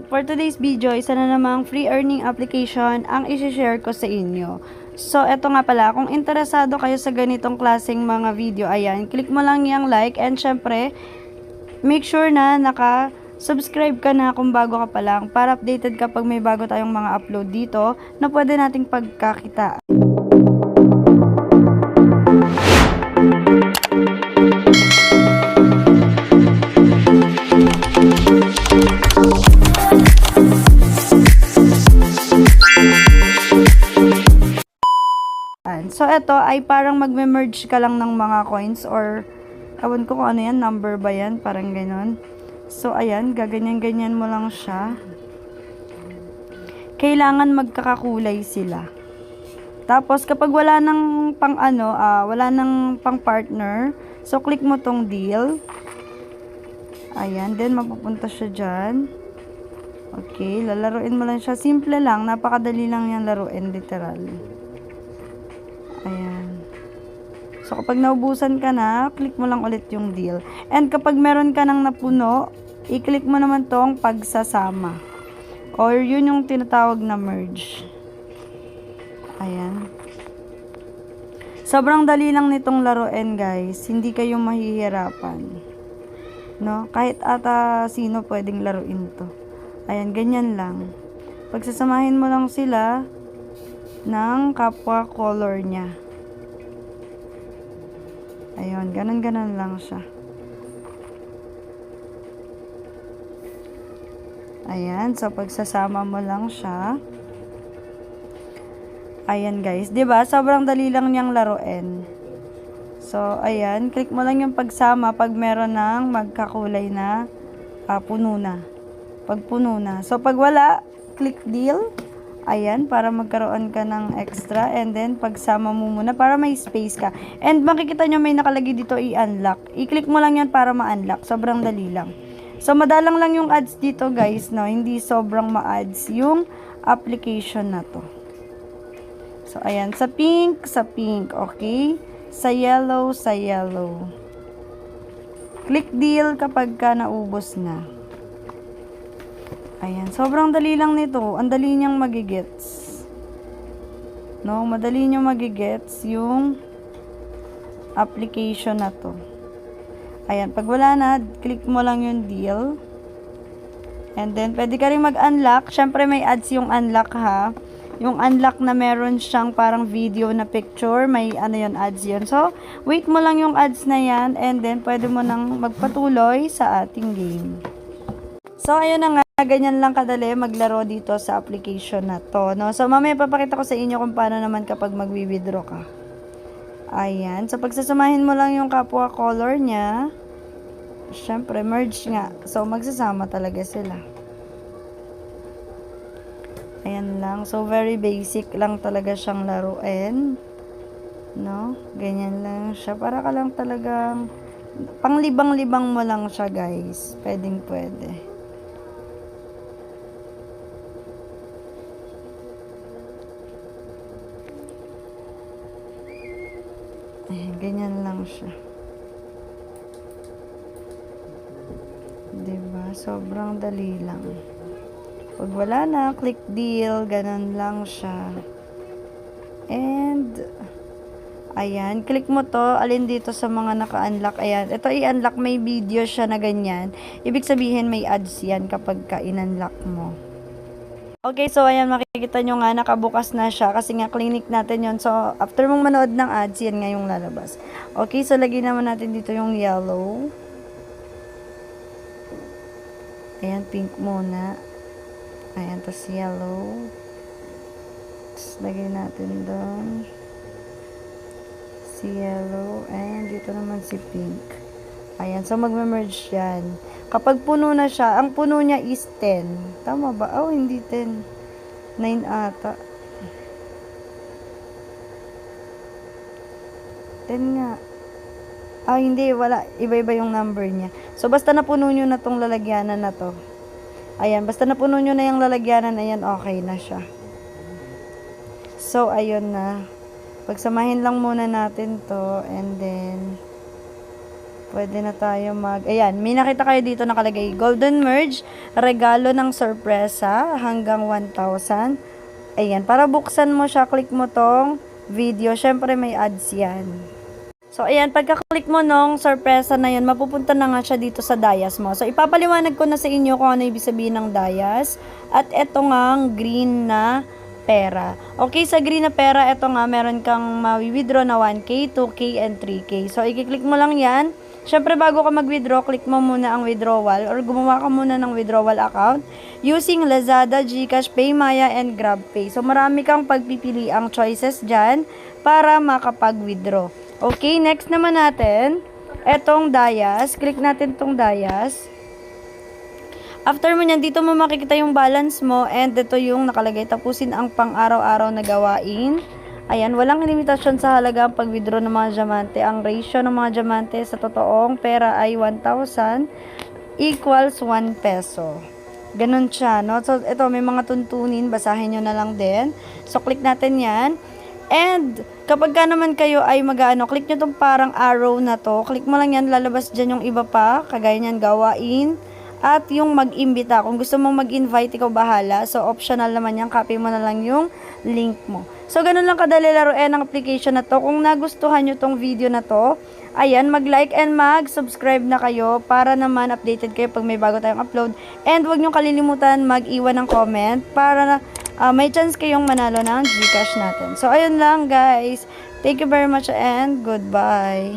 For today's video, isa na namang free earning application ang isi-share ko sa inyo. So, eto nga pala, kung interesado kayo sa ganitong klaseng mga video, ayan, click mo lang yung like and syempre, make sure na naka-subscribe ka na kung bago ka pa lang para updated kapag may bago tayong mga upload dito na pwede nating pagkakita. So, ito ay parang magme-merge ka lang ng mga coins or awan ko kung ano yan, number ba yan, parang ganon. So, ayan, gaganyan-ganyan mo lang siya. Kailangan magkakakulay sila. Tapos, kapag wala nang wala nang pang partner, so, click mo tong deal. Ayan, then mapupunta siya dyan. Okay, lalaruin mo lang siya. Simple lang, napakadali lang yung laruin, literal. Ayan. So, kapag naubusan ka na, click mo lang ulit yung deal. And kapag meron ka nang napuno, i-click mo naman tong pagsasama. Or yun yung tinatawag na merge. Ayan. Sobrang dali lang nitong laruin, guys. Hindi kayo mahihirapan. No? Kahit ata sino pwedeng laruin to. Ayan, ganyan lang. Pagsasamahin mo lang sila ng kapwa color niya. Ayun, ganun-ganun lang siya. Ayan, so pagsasama mo lang siya. Ayan guys, 'di ba? Sobrang dali lang niyang laruin. So, ayan, click mo lang yung pagsama pag meron ng magkakulay na puno na. Pag puno na. So, pag wala, click deal. Ayan, para magkaroon ka ng extra. And then, pagsama mo muna para may space ka. And makikita nyo may nakalagay dito i-unlock. I-click mo lang yan para ma-unlock. Sobrang dali lang. So, madalang lang yung ads dito guys, no? Hindi sobrang ma-ads yung application na to. So, ayan. Sa pink, okay? Sa yellow, Click deal kapag ka naubos na. Ayan, sobrang dali lang nito. Ang dali niyang magigets. No, madali niyang magigets yung application na to. Ayan, pag wala na, click mo lang yung deal. And then, pwede ka rin mag-unlock. Syempre, may ads yung unlock ha. Yung unlock na meron siyang parang video na picture, may yun, ads yun. So, wait mo lang yung ads na yan. And then, pwede mo nang magpatuloy sa ating game. So, ayun na nga. Ganyan lang kadali maglaro dito sa application na to, no? So, mamaya papakita ko sa inyo kung paano naman kapag mag-withdraw ka. Ayan. So, pagsasamahin mo lang yung kapwa color niya. Syempre, merge nga. So, magsasama talaga sila. Ayan lang. So, very basic lang talaga siyang laruin. No? Ganyan lang siya. Para ka lang talagang panglibang-libang mo lang siya, guys. Pwedeng pwede. Ayan, ganyan lang siya. Diba? Sobrang dali lang. Pag wala na, click deal. Ganun lang siya. And, ayan, click mo to. Alin dito sa mga naka-unlock. Ayan, ito i-unlock. May video siya na ganyan. Ibig sabihin, may ads yan kapag ka-in-unlock mo. Okay, so ayan, makikita nyo nga, nakabukas na siya kasi nga clinic natin yon. So, after mong manood ng ads, yan nga yung lalabas. Okay, so lagyan naman natin dito yung yellow. Ayan, pink muna. Ayan, tapos yellow. Tapos lagyan natin doon si yellow. And dito naman si pink. Ayan, so magme-merge yan. Kapag puno na siya, ang puno niya is 10. Tama ba? Oh, hindi 10. 9 ata. 10 nga. Ah, hindi. Wala. Iba-iba yung number niya. So, basta napuno nyo na tong lalagyanan na to. Ayan, basta napuno nyo na yung lalagyanan na yan, okay na siya. So, ayun na. Pagsamahin lang muna natin to. And then, Pwede na tayo ayan, may nakita kayo dito nakalagay, Golden Merge, regalo ng sorpresa, hanggang 1,000. Ayan, para buksan mo siya, click mo tong video. Syempre, may ads yan. So, ayan, pagka-click mo nung sorpresa na yun, mapupunta na nga siya dito sa Dayas mo. So, ipapaliwanag ko na sa inyo kung ano ibig sabihin ng Dayas. At eto nga, green na pera. Okay, sa green na pera, eto nga, meron kang mawi-withdraw na 1K, 2K, and 3K. So, i-click mo lang yan. Syempre, bago ka mag-withdraw, click mo muna ang withdrawal or gumawa ka muna ng withdrawal account using Lazada, GCash, PayMaya, and GrabPay. So, marami kang pagpipili ang choices dyan para makapag-withdraw. Okay, next naman natin, etong Dayas. Click natin tong Dayas. After mo nyan, dito mo makikita yung balance mo and ito yung nakalagay, tapusin ang pang-araw-araw na gawain. Ayan, walang limitasyon sa halaga ang pag-withdraw ng mga diamante. Ang ratio ng mga diamante sa totoong pera ay 1,000 equals 1 peso. Ganun siya, no? So, ito, may mga tuntunin. Basahin nyo na lang din. So, click natin yan. And, kapag ka naman kayo ay click nyo tong parang arrow na to. Click mo lang yan, lalabas dyan yung iba pa. Kagaya nyan, gawain. At yung mag-imbita. Kung gusto mong mag-invite, ikaw bahala. So, optional naman yan. Copy mo na lang yung link mo. So, ganun lang kadali laruin ang application na to. Kung nagustuhan nyo tong video na to, ayan, mag-like and mag-subscribe na kayo para naman updated kayo pag may bago tayong upload. And huwag nyo kalilimutan mag-iwan ng comment para may chance kayong manalo ng GCash natin. So, ayun lang guys. Thank you very much and goodbye.